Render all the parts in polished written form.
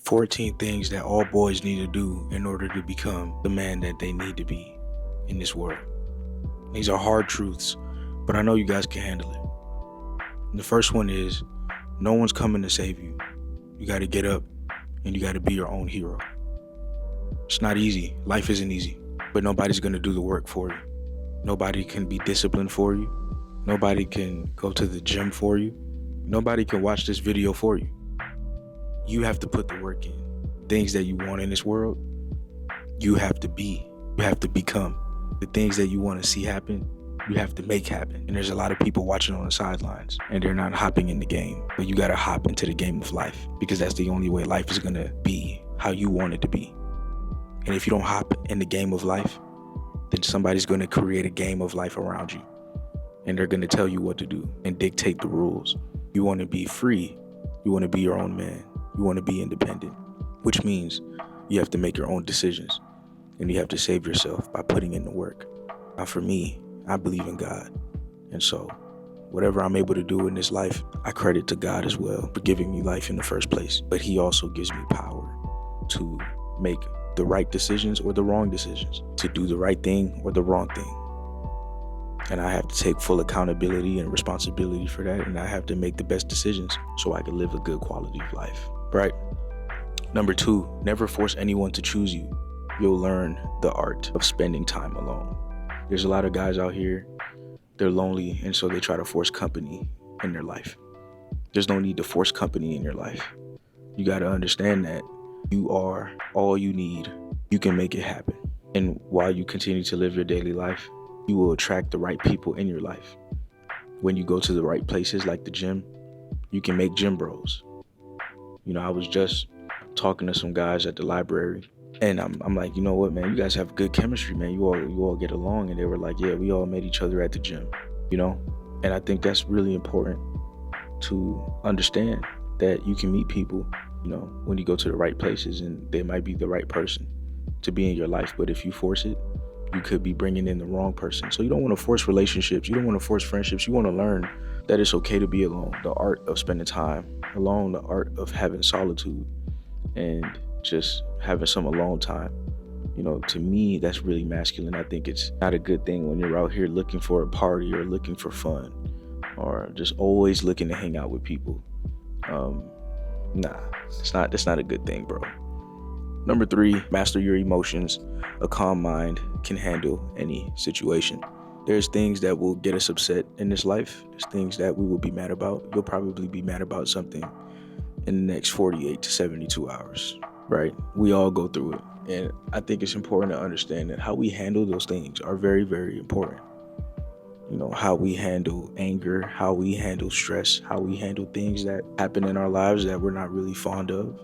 14 things that all boys need to do in order to become the man that they need to be in this world. These are hard truths, but I know you guys can handle it. And the first one is, no one's coming to save you. You got to get up and you got to be your own hero. It's not easy. Life isn't easy, but nobody's going to do the work for you. Nobody can be disciplined for you. Nobody can go to the gym for you. Nobody can watch this video for you. You have to put the work in. Things that you want in this world, you have to be. You have to become. The things that you want to see happen, you have to make happen. And there's a lot of people watching on the sidelines and they're not hopping in the game. But you got to hop into the game of life, because that's the only way life is going to be how you want it to be. And if you don't hop in the game of life, then somebody's going to create a game of life around you. And they're going to tell you what to do and dictate the rules. You want to be free. You want to be your own man. You want to be independent, which means you have to make your own decisions and you have to save yourself by putting in the work. Now for me, I believe in God. And so whatever I'm able to do in this life, I credit to God as well for giving me life in the first place. But he also gives me power to make the right decisions or the wrong decisions, to do the right thing or the wrong thing. And I have to take full accountability and responsibility for that. And I have to make the best decisions so I can live a good quality of life, right? Number 2, never force anyone to choose you. You'll learn the art of spending time alone. There's a lot of guys out here, they're lonely, and so they try to force company in their life. There's no need to force company in your life. You got to understand that you are all you need. You can make it happen. And while you continue to live your daily life, you will attract the right people in your life. When you go to the right places like the gym, you can make gym bros. You know, I was just talking to some guys at the library, and I'm like, you know what, man, you guys have good chemistry, man. You all get along. And they were like, yeah, we all met each other at the gym, you know? And I think that's really important to understand, that you can meet people, you know, when you go to the right places, and they might be the right person to be in your life. But if you force it, you could be bringing in the wrong person. So you don't want to force relationships. You don't want to force friendships. You want to learn that it's okay to be alone. The art of spending time alone, the art of having solitude and just having some alone time. You know, to me, that's really masculine. I think it's not a good thing when you're out here looking for a party or looking for fun or just always looking to hang out with people. That's not a good thing, bro. Number 3, master your emotions. A calm mind can handle any situation. There's things that will get us upset in this life. There's things that we will be mad about. You'll probably be mad about something in the next 48 to 72 hours, right? We all go through it. And I think it's important to understand that how we handle those things are very, very important. You know, how we handle anger, how we handle stress, how we handle things that happen in our lives that we're not really fond of.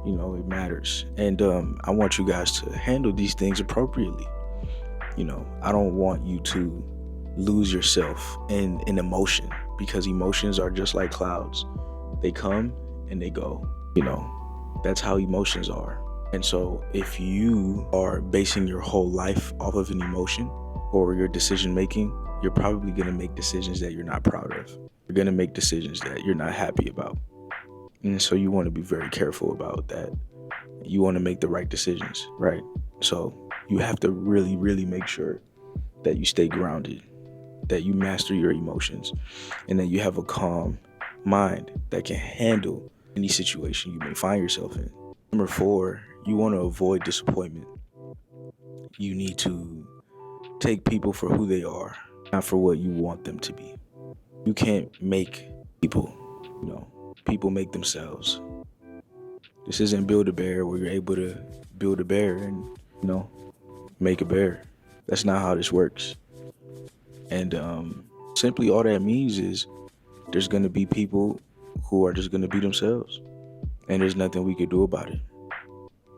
You know, it matters. And I want you guys to handle these things appropriately. You know, I don't want you to lose yourself in emotion, because emotions are just like clouds. They come and they go. You know, that's how emotions are. And so if you are basing your whole life off of an emotion or your decision making, you're probably going to make decisions that you're not proud of. You're going to make decisions that you're not happy about. And so you want to be very careful about that. You want to make the right decisions, right? So you have to really, really make sure that you stay grounded, that you master your emotions, and that you have a calm mind that can handle any situation you may find yourself in. Number 4, you want to avoid disappointment. You need to take people for who they are, not for what you want them to be. You can't make people, you know. People make themselves. This isn't Build-A-Bear where you're able to build a bear and, you know, make a bear. That's not how this works. And simply all that means is there's going to be people who are just going to be themselves. And there's nothing we could do about it.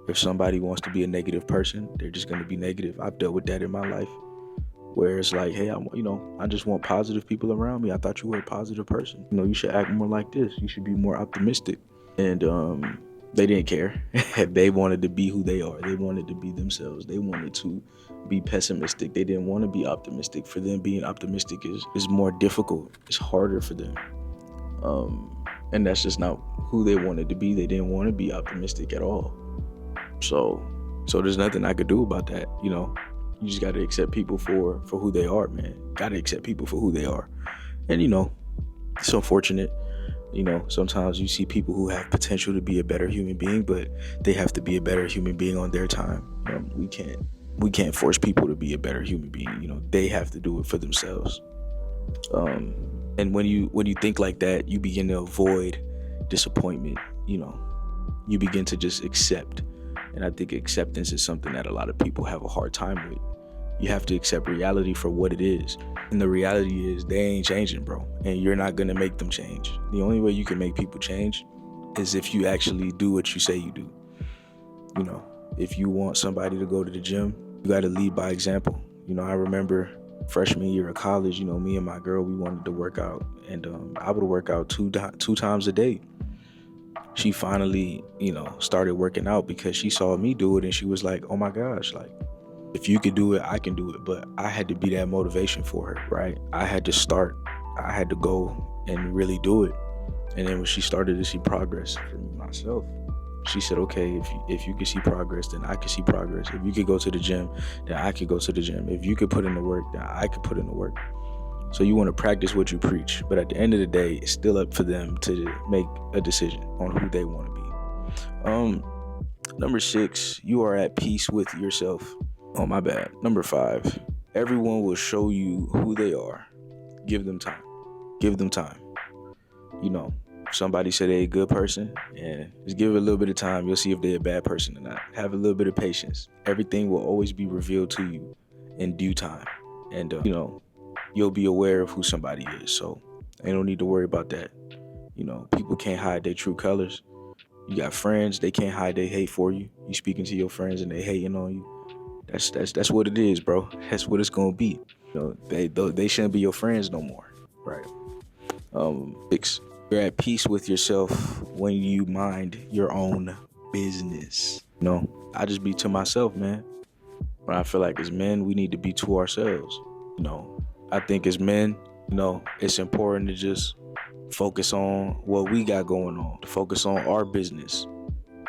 If somebody wants to be a negative person, they're just going to be negative. I've dealt with that in my life, where it's like, hey, I just want positive people around me. I thought you were a positive person. You know, you should act more like this. You should be more optimistic. And they didn't care. They wanted to be who they are. They wanted to be themselves. They wanted to be pessimistic. They didn't want to be optimistic. For them, being optimistic is more difficult. It's harder for them. And that's just not who they wanted to be. They didn't want to be optimistic at all. So there's nothing I could do about that. You just got to accept people for who they are, man. Got to accept people for who they are. And it's unfortunate. Sometimes you see people who have potential to be a better human being, but they have to be a better human being on their time. We can't force people to be a better human being. They have to do it for themselves. And when you think like that, you begin to avoid disappointment. You begin to just accept. And I think acceptance is something that a lot of people have a hard time with. You have to accept reality for what it is. And the reality is they ain't changing, bro. And you're not gonna make them change. The only way you can make people change is if you actually do what you say you do. If you want somebody to go to the gym, you gotta lead by example. I remember freshman year of college, me and my girl, we wanted to work out. And I would work out two times a day. She finally, started working out because she saw me do it and she was like, oh my gosh, like, if you could do it, I can do it. But I had to be that motivation for her, right? I had to start. I had to go and really do it. And then when she started to see progress for myself, she said, okay, if you can see progress, then I can see progress. If you could go to the gym, then I could go to the gym. If you could put in the work, then I could put in the work. So you want to practice what you preach. But at the end of the day, it's still up for them to make a decision on who they want to be. Number 6, you are at peace with yourself. Oh, my bad. Number 5, everyone will show you who they are. Give them time. Give them time. Somebody said they're a good person, and just give it a little bit of time. You'll see if they're a bad person or not. Have a little bit of patience. Everything will always be revealed to you in due time. And, you'll be aware of who somebody is. So ain't no need to worry about that. People can't hide their true colors. You got friends, they can't hide their hate for you. You speaking to your friends and they hating on you. That's what it is, bro. That's what it's gonna be. They shouldn't be your friends no more, right? 6, you're at peace with yourself when you mind your own business. I just be to myself, man. When I feel like as men, we need to be to ourselves. I think as men, it's important to just focus on what we got going on, to focus on our business,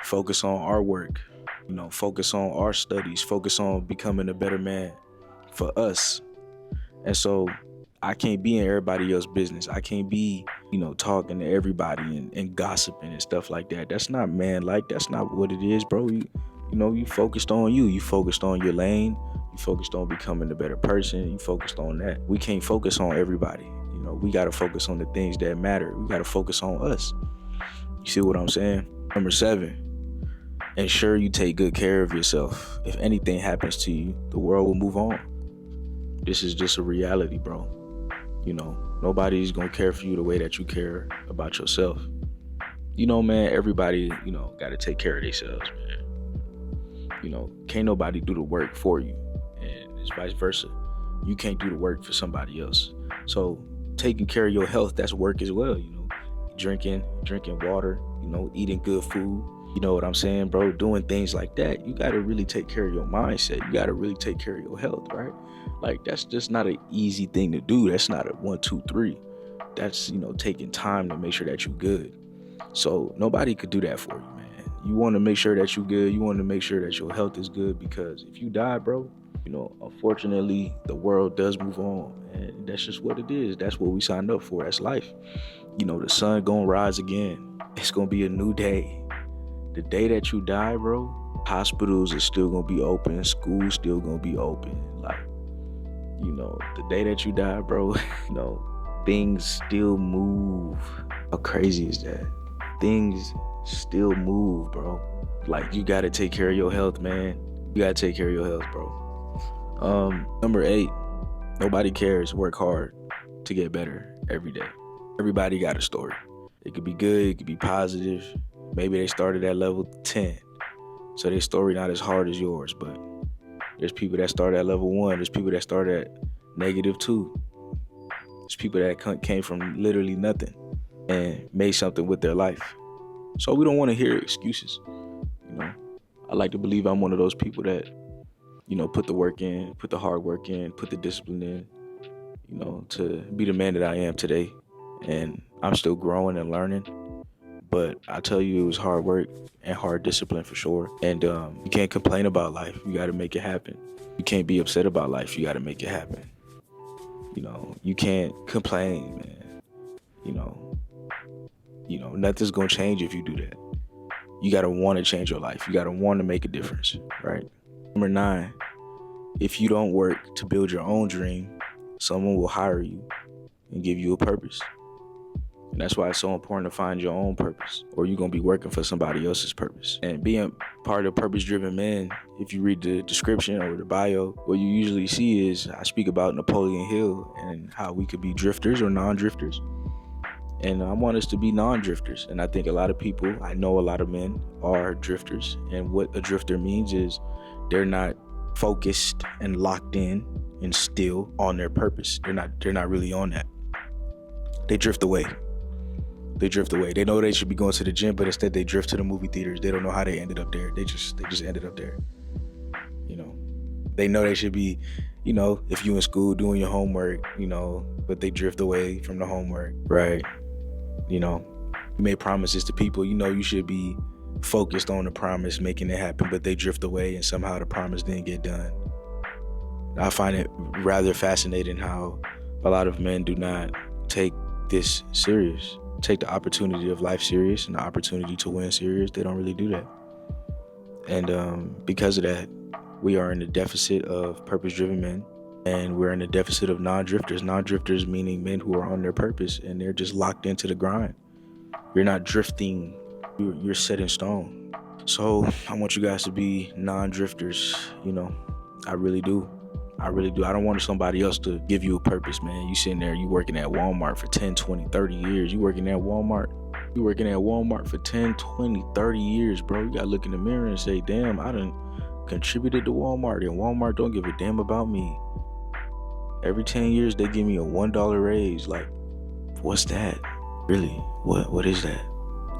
focus on our work, focus on our studies, focus on becoming a better man for us. And so I can't be in everybody else's business. I can't be, talking to everybody and gossiping and stuff like that. That's not man-like. That's not what it is, bro. You focused on you. You focused on your lane. You focused on becoming a better person. You focused on that. We can't focus on everybody. We got to focus on the things that matter. We got to focus on us. You see what I'm saying? Number 7, ensure you take good care of yourself. If anything happens to you, the world will move on. This is just a reality, bro. Nobody's going to care for you the way that you care about yourself. Man, everybody, got to take care of themselves, man. Can't nobody do the work for you. And it's vice versa. You can't do the work for somebody else. So taking care of your health, that's work as well. Drinking water, eating good food. You know what I'm saying, bro? Doing things like that. You got to really take care of your mindset. You got to really take care of your health, right? Like, that's just not an easy thing to do. That's not a 1, 2, 3. That's, taking time to make sure that you're good. So nobody could do that for you, man. You want to make sure that you're good. You want to make sure that your health is good, because if you die, bro, unfortunately, the world does move on. And that's just what it is. That's what we signed up for. That's life. The sun gonna rise again. It's gonna be a new day. The day that you die, bro, hospitals are still gonna be open. School's still gonna be open. Like, the day that you die, bro, things still move. How crazy is that? Things still move, bro. Like, you gotta take care of your health, man. You gotta take care of your health, bro. Number 8, nobody cares. Work hard to get better every day. Everybody got a story. It could be good, it could be positive. Maybe they started at level 10, so their story not as hard as yours. But there's people that start at level 1. There's people that start at -2. There's people that came from literally nothing and made something with their life. So we don't want to hear excuses. I like to believe I'm one of those people that, put the work in, put the hard work in, put the discipline in, to be the man that I am today. And I'm still growing and learning. But I tell you, it was hard work and hard discipline for sure. And you can't complain about life. You got to make it happen. You can't be upset about life. You got to make it happen. You can't complain, man. Nothing's going to change if you do that. You got to want to change your life. You got to want to make a difference, right? Number 9, if you don't work to build your own dream, someone will hire you and give you a purpose. And that's why it's so important to find your own purpose, or you're going to be working for somebody else's purpose. And being part of purpose-driven men, if you read the description or the bio, what you usually see is I speak about Napoleon Hill and how we could be drifters or non-drifters. And I want us to be non-drifters. And I think a lot of people, I know a lot of men are drifters. And what a drifter means is they're not focused and locked in and still on their purpose. They're not really on that. They drift away. They know they should be going to the gym, but instead they drift to the movie theaters. They don't know how they ended up there. They just ended up there. They know they should be, if you in school doing your homework, but they drift away from the homework, right? You made promises to people, you should be focused on the promise, making it happen, but they drift away and somehow the promise didn't get done. I find it rather fascinating how a lot of men do not take this serious, take the opportunity of life serious and the opportunity to win serious. They don't really do that. And because of that, we are in a deficit of purpose-driven men, and we're in a deficit of non-drifters. Non-drifters meaning men who are on their purpose and they're just locked into the grind. You're not drifting, you're set in stone. So I want you guys to be non-drifters, I really do. I don't want somebody else to give you a purpose, man. You sitting there, you working at Walmart for 10, 20, 30 years. You working at Walmart for 10, 20, 30 years, bro. You got to look in the mirror and say, damn, I done contributed to Walmart, and Walmart don't give a damn about me. Every 10 years, they give me a $1 raise. Like, what's that? Really? What is that?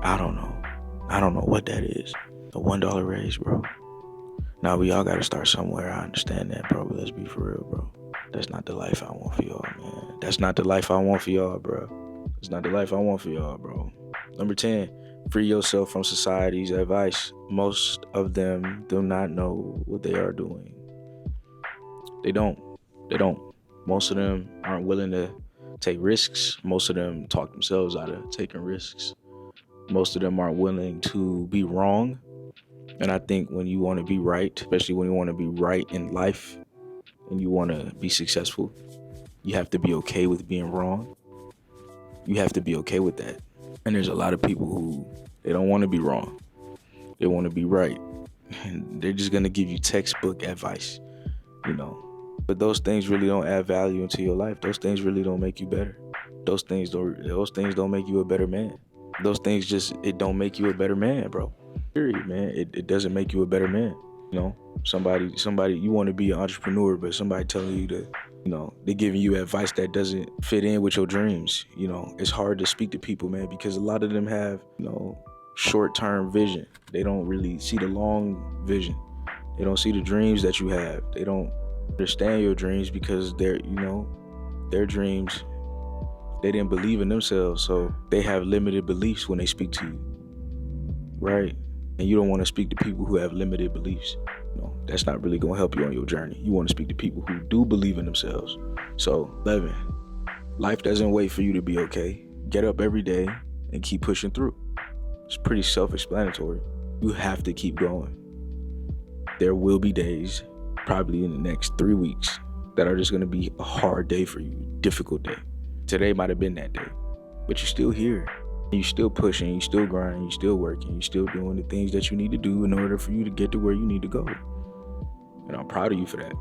I don't know what that is. A $1 raise, bro. Now, we all got to start somewhere. I understand that, bro, but let's be for real, bro. That's not the life I want for y'all, man. That's not the life I want for y'all, bro. It's not the life I want for y'all, bro. Number 10, free yourself from society's advice. Most of them do not know what they are doing. They don't. Most of them aren't willing to take risks. Most of them talk themselves out of taking risks. Most of them aren't willing to be wrong. And I think when you want to be right, especially when you want to be right in life and you want to be successful, you have to be okay with being wrong. You have to be okay with that. And there's a lot of people who, they don't want to be wrong. They want to be right. And they're just going to give you textbook advice, But those things really don't add value into your life. Those things really don't make you better. Those things don't make you a better man. Those things it don't make you a better man, bro. Period, man. It doesn't make you a better man. Somebody, you want to be an entrepreneur, but somebody telling you to, they're giving you advice that doesn't fit in with your dreams. It's hard to speak to people, man, because a lot of them have, short-term vision. They don't really see the long vision. They don't see the dreams that you have. They don't understand your dreams because their dreams, they didn't believe in themselves, so they have limited beliefs when they speak to you, right? And you don't want to speak to people who have limited beliefs. That's not really going to help you on your journey. You want to speak to people who do believe in themselves. So 11, life doesn't wait for you to be okay. Get up every day and keep pushing through. It's pretty self-explanatory. You have to keep going. There will be days, probably in the next 3 weeks, that are just going to be a hard day for you, difficult day. Today might have been that day, but you're still here. You're still pushing, you're still grinding, you're still working, you're still doing the things that you need to do in order for you to get to where you need to go. And I'm proud of you for that,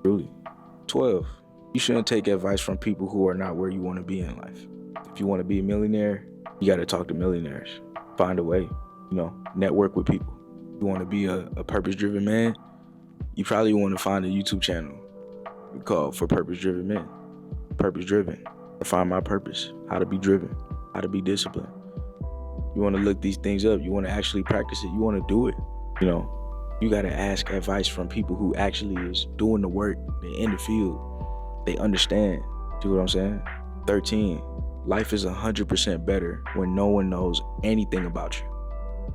truly. 12, you shouldn't take advice from people who are not where you want to be in life. If you want to be a millionaire, you got to talk to millionaires. Find a way, network with people. You want to be a purpose-driven man, you probably want to find a YouTube channel called For Purpose-Driven Men. Purpose-driven. Find my purpose, how to be driven, how to be disciplined. You want to look these things up. You want to actually practice it. You want to do it. You got to ask advice from people who actually is doing the work. They're in the field. They understand. See what I'm saying? 13, Life is 100% better when no one knows anything about you.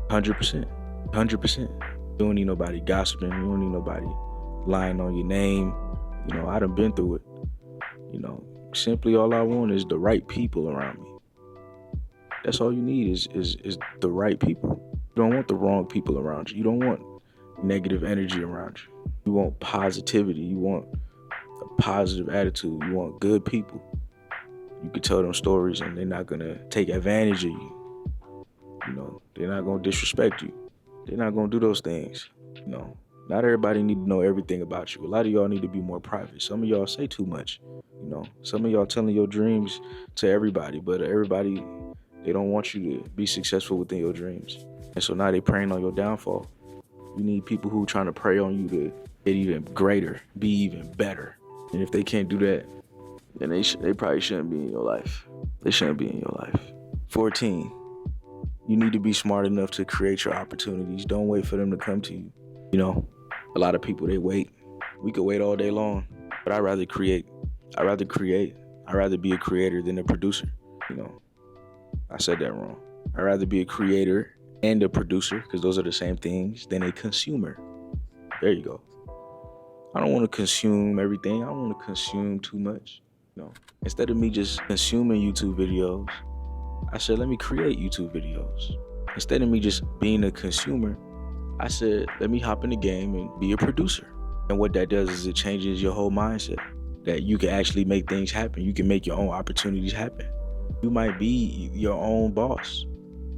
100%. 100%. You don't need nobody gossiping. You don't need nobody lying on your name. You know, I done been through it. You know, simply all I want is the right people around me. That's all you need is the right people. You don't want the wrong people around you. You don't want negative energy around you. You want positivity. You want a positive attitude. You want good people. You can tell them stories and they're not gonna take advantage of you. You know, they're not gonna disrespect you. They're not gonna do those things. You know, not everybody need to know everything about you. A lot of y'all need to be more private. Some of y'all say too much. You know, some of y'all telling your dreams to everybody, but everybody, they don't want you to be successful within your dreams. And so now they preying on your downfall. You need people who trying to prey on you to get even greater, be even better. And if they can't do that, then they probably shouldn't be in your life. They shouldn't be in your life. 14, you need to be smart enough to create your opportunities. Don't wait for them to come to you. You know, a lot of people, they wait. We could wait all day long, but I'd rather create. I'd rather be a creator than a producer. You know, I said that wrong. I'd rather be a creator and a producer, because those are the same things, than a consumer. There you go. I don't want to consume everything. I don't want to consume too much. You know, instead of me just consuming YouTube videos, I said, let me create YouTube videos. Instead of me just being a consumer, I said, let me hop in the game and be a producer. And what that does is it changes your whole mindset, that you can actually make things happen. You can make your own opportunities happen. You might be your own boss.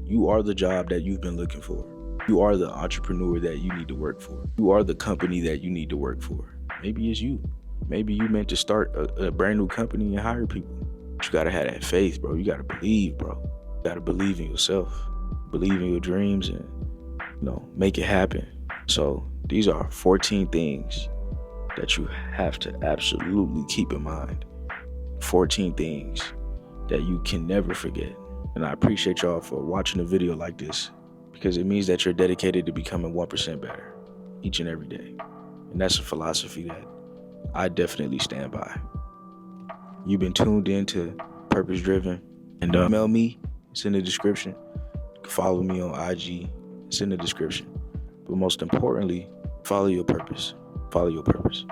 You are the job that you've been looking for. You are the entrepreneur that you need to work for. You are the company that you need to work for. Maybe it's you. Maybe you meant to start a brand new company and hire people. But you gotta have that faith, bro. You gotta believe, bro. You gotta believe in yourself. Believe in your dreams and, you know, make it happen. So these are 14 things that you have to absolutely keep in mind. 14 things that you can never forget. And I appreciate y'all for watching a video like this, because it means that you're dedicated to becoming 1% better each and every day. And that's a philosophy that I definitely stand by. You've been tuned in to Purpose Driven. And email me, it's in the description. You can follow me on IG, it's in the description. But most importantly, follow your purpose. Follow your purpose.